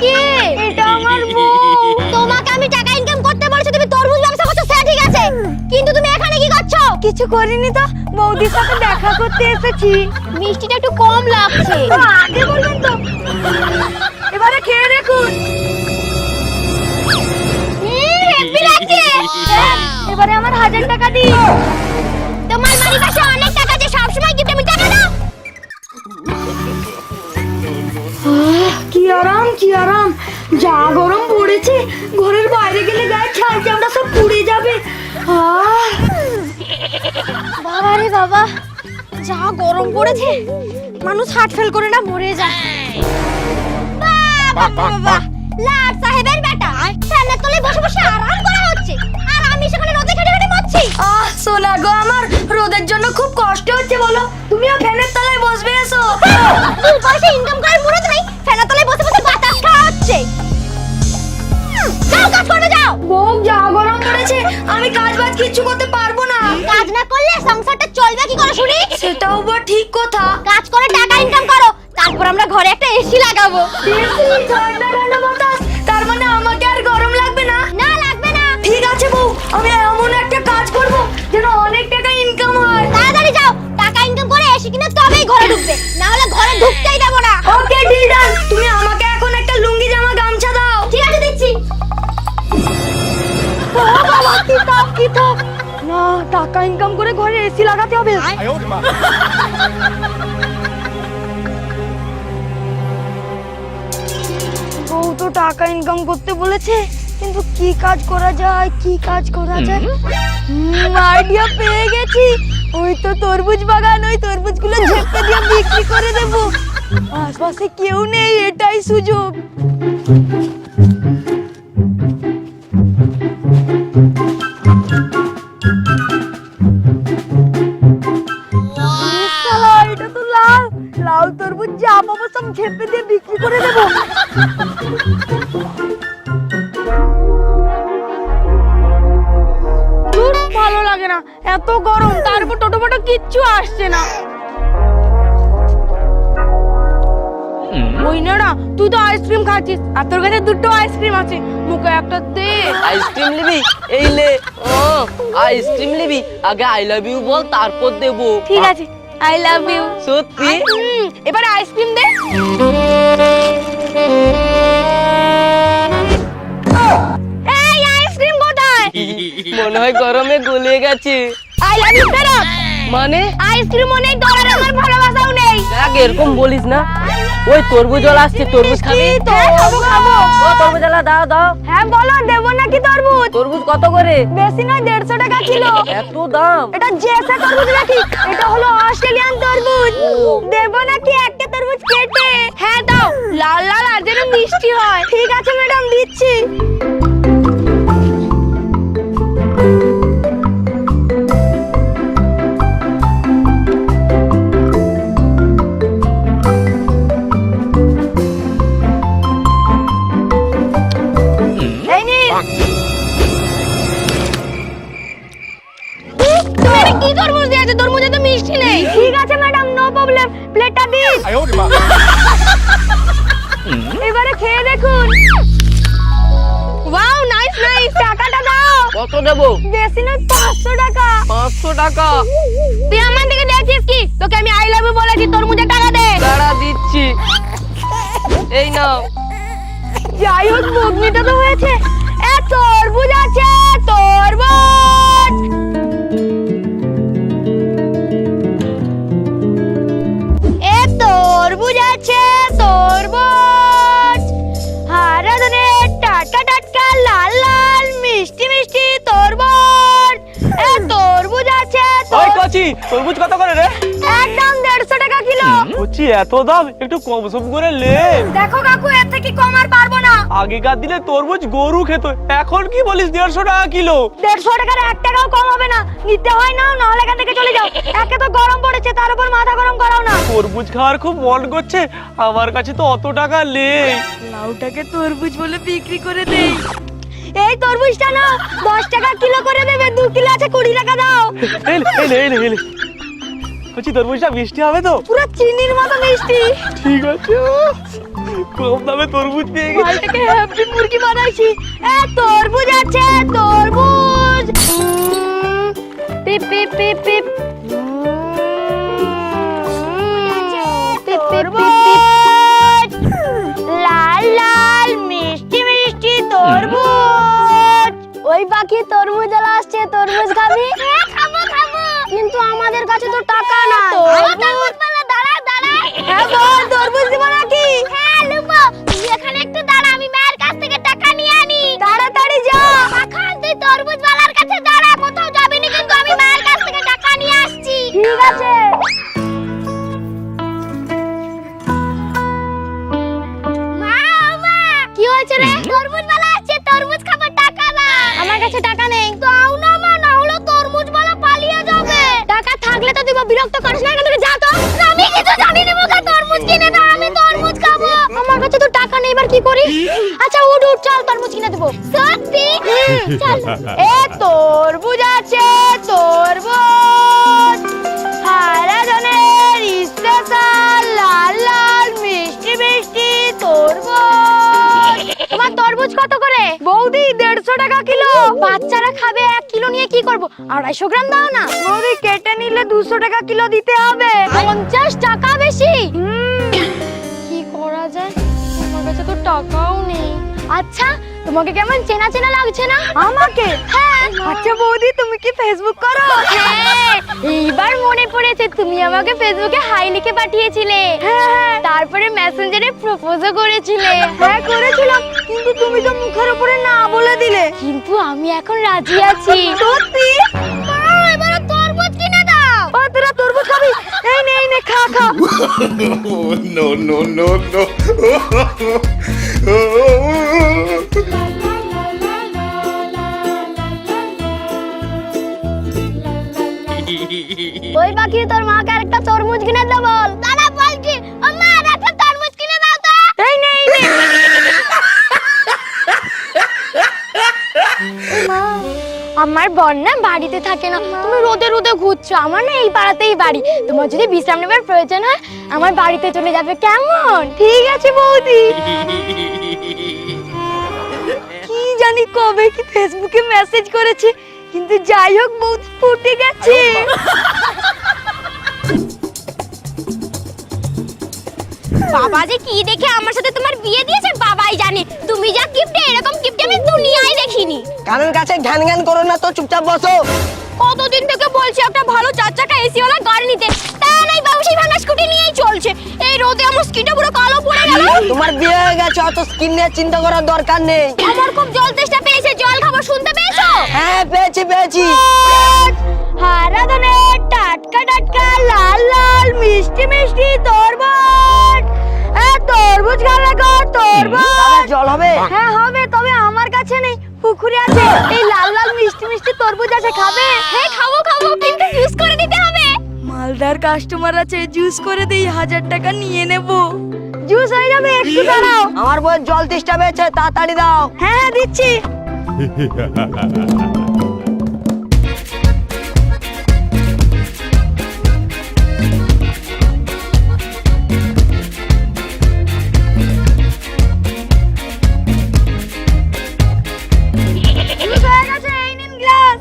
কে? এটা আমার বউ। তোমাকে আমি টাকা ইনকাম করতে বলেছি, তুমি তরমুজ ব্যবসা করছো, সেটা ঠিক আছে, কিন্তু তুমি এখানে কি করছো? কিছু করিনি তো, বৌদির সাথে দেখা করতে এসেছি। মিষ্টিটা একটু কম লাগছে। আগে বলবেন তো। এবারে খেয়ে দেখুন। হেভি লাগছে। এবারে আমার 1000 টাকা দিন। তোমার বাড়ির পাশে অনেক টাকা আছে, সবসময় গিফট আমি টাকা দাও। কি আরাম, কি আরাম। যা গরম পড়েছে, ঘরের বাইরে গেলে গায়ে ছাল চামড়া সব পুড়ে যাবে। বাবা রে বাবা, যা গরম পড়েছে, মানুষ হার্ট ফেল করে না মরে যায়। বাবা বাবা, লাট সাহেবের বেটা, ফ্যানের তলায় বসে বসে আরাম করা হচ্ছে, আর আমি সেখানে রোদে খেটে খেটে মরছি। সোনা গো, আমার রোদের জন্য খুব কষ্ট হচ্ছে, বলো তুমিও ফ্যানের তলায় বসবে এসো। তুই পয়সা ইনকাম করার মুরত নেই, ফ্যানের তলায় বসে বসে বাতাস খাওয়া হচ্ছে। যাও কাজ করতে যাও। বউ, যা গরম পড়েছে, আমি কাজ বাজ কিচ্ছু করতে পারবো না। কাজ না করলে সংসারটা চলবে কি করে শুনি? সেটাও বা ঠিক কথা। কাজ করে টাকা ইনকাম করো, তারপর আমরা ঘরে একটা এসি লাগাবো। ঠান্ডা ঠান্ডা বাতাস, তার মানে আমাকে আর গরম লাগবে না? না লাগবে না। ঠিক আছে বউ, আমি এমন একটা কাজ করব যেন অনেক টাকা ইনকাম হয়। তাড়াতাড়ি যাও, টাকা ইনকাম করে এসে কিনা তবেই ঘরে ঢুকবে, না হলে ঘরে ঢুকতেই দেবো না। Okay deal done. তুমি আমাকে এখন একটা লুঙ্গি জামা গামছা দাও। ঠিক আছে, দিচ্ছি। বাবা, কি থাক না, টাকা ইনকাম করে ঘরে এসি লাগাতে হবে। বউ তো টাকা ইনকাম করতে বলেছে, কিন্তু কি কাজ করা যায়, কি কাজ করা যায়? আইডিয়া পেয়ে গেছি। ওই তো তরমুজ বাগান, ওই তরমুজগুলো ঝেপে দিয়ে বিক্রি করে দেব। আশপাশে কেউ নেই, এটাই সুযোগ। শালা, এটা তো লাল লাল তরমুজ, যা পাবো সব ঝেপে দিয়ে বিক্রি করে দেব। ভালো লাগে না, এত গরম, তার উপর টোটো ফোটো কিচ্ছু আসছে না। ওই না, তুই তো আইসক্রিম খাচ্ছিস, আর তোর কাছে দুটো আইসক্রিম আছে, মুখে একটা দে। আইসক্রিম নিবি? এই লে। ও আইসক্রিম নিবি? আগে আই লাভ ইউ বল, তারপর দেবো। ঠিক আছে, আই লাভ ইউ। সত্যি? এবারে আইসক্রিম দে। এই আইসক্রিম কোথায়? মনে হয় গরমে গলে গেছে। আই লাভ ইউ ফেরত। মানে আইসক্রিম নেই, ডলার আমার ভালোবাসাও নেই। দেখ, এরকম বলিস না। ওই তরমুজওয়ালা আসছে, তরমুজ খাবি? খাবো। ও তরমুজওয়ালা, দাও দাও। হ্যাঁ বলো, দেবো নাকি তরমুজ? তরমুজ কত করে? বেশি নয়, 150 টাকা কিলো। এত দাম? এটা জেসা তরমুজ নাকি? এটা হলো অস্ট্রেলিয়ান তরমুজ। দেবো নাকি একটা তরমুজ কেটে? হ্যাঁ দাও, লাল লাল আর যেন মিষ্টি হয়। ঠিক আছে ম্যাডাম, দিচ্ছি। এই নিন। তুমি এটা কি তরমুজ দিয়েছো? তরমুজে তো মিষ্টি নেই। ঠিক আছে ম্যাডাম, নো প্রবলেম, প্লেটটা দিন। এবারে খেয়ে দেখুন। Wow, nice nice. টাকাটা দাও। কত দেবো? বেশি নয়, 500 টাকা। 500 টাকা? তুই আমার দিকে দেখছিস কি? তোকে আমি আই লাভ ইউ বলেছি, তরমুজের টাকা দে। দাঁড়া, দিচ্ছি। এই নাও। যাই হোক, বগনিটা তো হয়েছে। তরমুজ আছে, তরমুজ। তরমুজ আছে, তরমুজ। হারা ধরে টাটকা টাটকা, লাল লাল, মিষ্টি মিষ্টি তরমুজ। তরমুজ আছে। ওই কচি, তরমুজ কত করে রে? একদম 150 টাকা কিলো। কচি, এত দাম, একটু কম সম করে লে। দেখো কাকু, এর থেকে কম আর পারবো না। আগেকার দিনে তরমুজ গরু খেত, এখন কি বলিস 150 টাকা কিলো? 150 টাকার 1 টাকাও কম হবে না। নিতে হয় না, নাহলে এখান থেকে চলে যাও। একে তো গরম পড়েছে, তার উপর মাথা গরম করাও না। তরমুজ খাওয়ার খুব মন করছে, আমার কাছে তো অত টাকা নেই। লাউটাকে তরমুজ বলে বিক্রি করে দেই। এই তরমুজটা না 10 টাকা কিলো করে দেবে, 2 কিলো আছে, 20 টাকা দাও। এই লে, এই লে, এই লে, এই লে। কচি, তরমুজটা মিষ্টি হবে তো? পুরো চিনির মতো মিষ্টি। ঠিক আছে। কম দামে তরমুজ পেয়ে গেছি। মালটাকে হ্যাপি মুরগি বানাইছি। এ তরমুজ আছে, তরমুজ। পিপ পিপ পিপ পিপ। পিপ পিপ পিপ পিপ। লাল লাল মিষ্টি মিষ্টি তরমুজ। ওই বাকি তরমুজ আলা আসছে, তরমুজ খাবি? খাবো খাবো। কিন্তু আমাদের কাছে তো টাকা নাই। তরমুজ বালা দাঁড়া দাঁড়া। হ্যাঁ বল, তরমুজ দিব নাকি? হ্যাঁ লুবো। তুই এখানে একটু দাঁড়া, আমি মায়ের কাছ থেকে টাকা নিয়ে আনি। তাড়াতাড়ি যা। এখন তুই তরমুজ বালার কাছে দাঁড়া, কোথাও যাবি না, কিন্তু আমি মায়ের কাছ থেকে টাকা নিয়ে আসছি। ঠিক আছে। মা মা, কি হয়েছে রে? তরমুজ বালা আসছে, তরমুজ খাবার টাকা না। আমার কাছে টাকা নেই। দাও না মা, না হলে তরমুজ বালা পালিয়ে যাবে। টাকা থাকলে তো দিব, বিরক্ত করিস না, এখান থেকে যা তো। আমি কিছু জানি না, মুখে তরমুজ কিনে দাও, আমি তরমুজ খাবো। আমার কাছে তো টাকা নেই, এবার কি করি? আচ্ছা উঠ উঠ, চল তরমুজ কিনে দেবো। সত্যি? চল। এ তরমুজ আছে, তরমুজ। সারা জনের স্পেশাল লাল লাল মিষ্টি মিষ্টি তরমুজ। তোমার তরমুজ কত করে? বৌদি 150 টাকা কিলো। বাচ্চারা খাবে, 1 কিলো নিয়ে কি করব? 250 গ্রাম দাও না। বৌদি কেটে নিলে 200 টাকা কিলো দিতে হবে। 50 টাকা বেশি। কি করা যায়? আমার কাছে তো টাকাও নেই। আচ্ছা, তোমাকে কেমন চেনা চেনা লাগছে না? আমাকে? হ্যাঁ। আচ্ছা বৌদি, তুমি কি ফেসবুক করো? হ্যাঁ, এইবার মনে পড়েছে, তুমি আমাকে ফেসবুকে হাই লিখে পাঠিয়েছিলে। হ্যাঁ, তারপরে মেসেঞ্জারে প্রপোজও করেছিলে। হ্যাঁ করেছিলাম, কিন্তু তুমি তো মুখের উপরে না বলে দিলে। কিন্তু আমি এখন রাজি আছি। সত্যি? মা, এবারে তরমুজ কিনে দাও। ও তোরা তরমুজ খাবি? এই নে এই নে, খা খা। no, no, no, no. ওই বাকি তোর মাকে আরেকটা তরমুজ কিনে দে বল। দাঁড়া বলছি, ও মা, একটা তরমুজ কিনে দাও তো। এই নে এই নে। মা, আমার বোন না বাড়িতে থাকে না, তুমি রোদে রোদে ঘুরছো। আমার না এই পাড়াতেই বাড়ি, তোমার যদি বিশ্রাম নেবার প্রয়োজন হয় আমার বাড়িতে চলে যাবে, কেমন? ঠিক আছে বৌদি। কি জানি কবে কি ফেসবুকে মেসেজ করেছে, কিন্তু যাই হোক বৌদি ফুটে গেছে। বাবা যে কি দেখে আমার সাথে তোমার বিয়ে দিয়েছে বাবাই জানে। তুমি যা গিফট, এরকম গিফট আমি দুনিয়ায় দেখিনি। কানের কাছে ঘ্যান ঘ্যান করো না তো, চুপচাপ বসো। কতদিন থেকে বলছি একটা ভালো 4 চাকা এসি ওয়ালা গাড়ি নিতে, তা নাই বাবু সেই ভাঙা স্কুটি নিয়েই চলছে। এই রোদে আমার স্কিনটা পুরো কালো পড়ে গেল। তোমার বিয়ে হয়ে গেছে, অত স্কিন নিয়ে চিন্তা করার দরকার নেই। আমার খুব জল তেষ্টা পেয়েছে, জল খাবো, শুনতে পেয়েছো? হ্যাঁ পেয়েছি পেয়েছি। হারা ধনের টাটকা টাটকা লাল লাল মিষ্টি মিষ্টি তরমুজ। তরমুজ খাবে গো, তরমুজ। দাদা জল হবে? হ্যাঁ হবে, তবে আমার কাছে নেই, পুকুরে আছে। এই লাল লাল মিষ্টি মিষ্টি তরমুজ আছে, খাবে? হ্যাঁ খাবো খাবো, কিন্তু জুস করে দিতে হবে। মালদার কাস্টমার আছে, জুস করে দেই, 1000 টাকা নিয়ে নেব। জুস হয়ে যাবে, একটু দাঁড়াও। আমার বউয়ের জল তেষ্টা পেয়েছে, তাড়াতাড়ি দাও। হ্যাঁ হ্যাঁ দিচ্ছি। জুস হয়ে গেছে, এই নিন গ্লাস।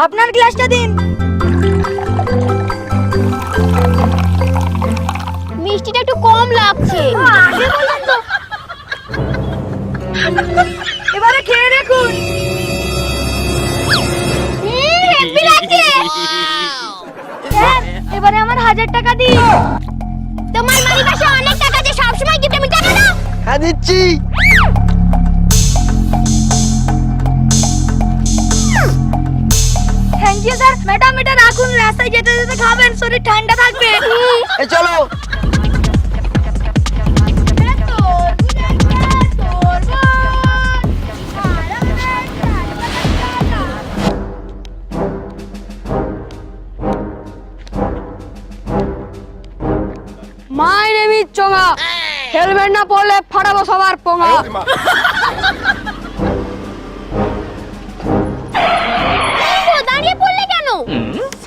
আপনার গ্লাসটা দিন। মিষ্টিটা একটু কম লাগছে। আগে বললেন তো। এবারে খেয়ে দেখুন। হেভি লাগছে। এবারে আমার 1000 টাকা দিন। তোমার মারি পাশে অনেক টাকা আছে, সব সময় গিফট আমি টাকা দাও। হ্যাঁ দিচ্ছি। Thank you sir. ম্যাডাম এটা রাখুন, রাস্তায় যেতে যেতে খাবেন, শরীর ঠান্ডা থাকবে। এ চলো। মাই নেম ইজ চোঙা, হেলমেট না পরলে ফাটাবো সবার পোঙা।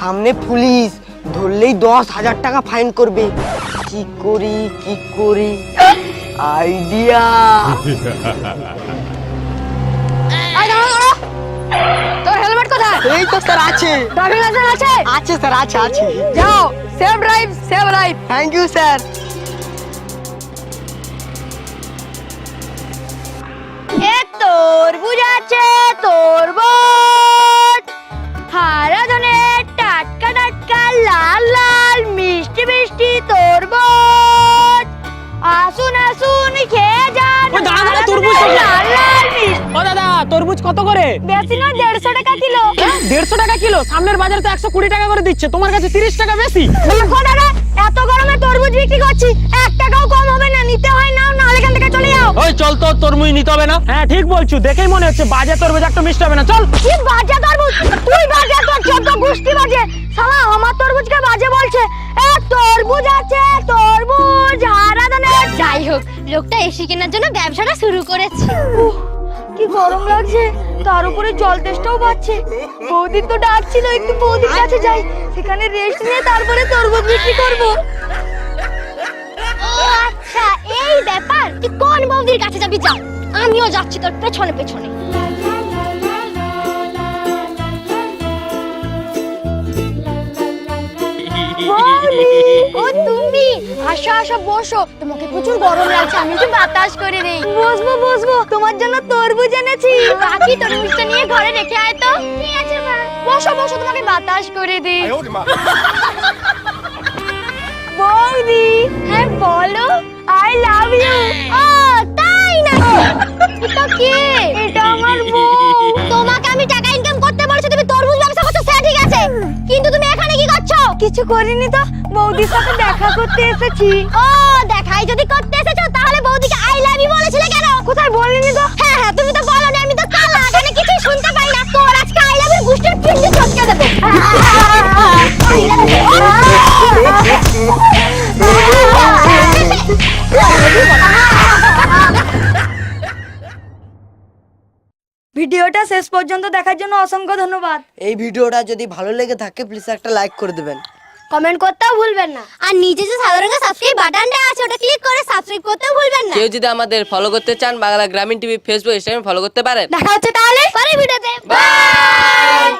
সামনে পুলিশ, ধরলেই 10,000 টাকা ফাইন করবে। কি করি আইডিয়া। তোর হেলমেট কোথায়? এই তো স্যার আছে। ড্রাইভিং লাইসেন্স আছে? আছে স্যার, আছে। যাও, safe drive, save life. Thank you sir. তরমুজ আছে, তরমুজ হারা ধনের টাটকা টাটকা লাল লাল মিষ্টি মিষ্টি তরমুজ। আসুন খেয়ে যান। ওই দাঁড়া, হারা তরমুজ ধনের কোথায়? লাল লাল মিষ্টি। ও দাদা, তরমুজ কত করে? বেশি নয়, 150 টাকা কিলো। 150 টাকা কিলো? সামনের বাজারে তো 120 টাকা করে দিচ্ছে, তোমার কাছে 30 টাকা বেশি। দেখো দাদা, এত গরমে তরমুজ বিক্রি করছি, 1 টাকাও কম হবে না। নিতে হয় নাও, না হলে এখান থেকে চলে যাও। ওই চল তো, তরমুজ নিতে হবে না? হ্যাঁ ঠিক বলছো, দেখেই মনে হচ্ছে বাজে তরমুজ, একটা মিষ্টি হবে না, চল। কি বাজে তরমুজ? তুই বাজে, তোর ছোট গোষ্ঠী বাজে। শালা আমার তরমুজকে বাজে বলছে। তরমুজ আছে, তরমুজ হারা ধনের। যাই হোক, লোকটা এসি কেনার জন্য ব্যবসাটা শুরু করেছে। কি গরম লাগছে, তার উপরে জল তেষ্টাও পাচ্ছে। বৌদি তো ডাকছিল, একটু বৌদির কাছে যাই, সেখানে রেস্ট নিয়ে তারপরে তরমুজ বিক্রি করব। ও আচ্ছা, এই ব্যাপার। তুই কোন বৌদির কাছে যাবি? যা, আমিও যাচ্ছি তোর পেছনে পেছনে। ও তুমি, আসো বসো। তোমাকে প্রচুর গরম লাগছে, আমি একটু বাতাস করে দেই। বসবো, তোমার জন্য তরমুজ এনেছি। বাকি তরমুজটা নিয়ে ঘরে রেখে আয় তো। ঠিক আছে মা, বসো, তোমাকে বাতাস করে দিই। বৌদি, হ্যাঁ বলো। I love you. ও তাই নাকি? এটা কে? এটা আমার বউ। তোমাকে আমি টাকা ইনকাম করতে বলেছি, তুমি তরমুজ ব্যবসা করছো, সে ঠিক আছে, কিন্তু তুমি এখানে কি করছো? কিছু করিনি তো, বৌদির সাথে দেখা করতে এসেছি। ও দেখাই যদি করতে এসেছো, তাহলে বৌদিকে আই লাভ ইউ বলেছিলে কেন? কোথায় বলিনি তো। হ্যাঁ, তুমি তো বলোনি, আমি তো কালা, এখানে কিছুই শুনতে পাই না। তোর আজকে আই লাভ ইউ গুষ্টির পিন্ডি চটকে দেবো। I love ভিডিওটা শেষ পর্যন্ত দেখার জন্য অসংখ্য ধন্যবাদ। এই ভিডিওটা যদি ভালো লেগে থাকে প্লিজ একটা লাইক করে দেবেন। কমেন্ট করতেও ভুলবেন না, আর নিচে যে সাদা রঙের সাবস্ক্রাইব বাটনটা আছে, ওটা ক্লিক করে সাবস্ক্রাইব করতেও ভুলবেন না। কেউ যদি আমাদের ফলো করতে চান, বাংলা গ্রামীণ টিভি ফেসবুক ইনস্টাগ্রামে ফলো করতে পারেন। দেখা হচ্ছে তাহলে পরের ভিডিওতে। বাই।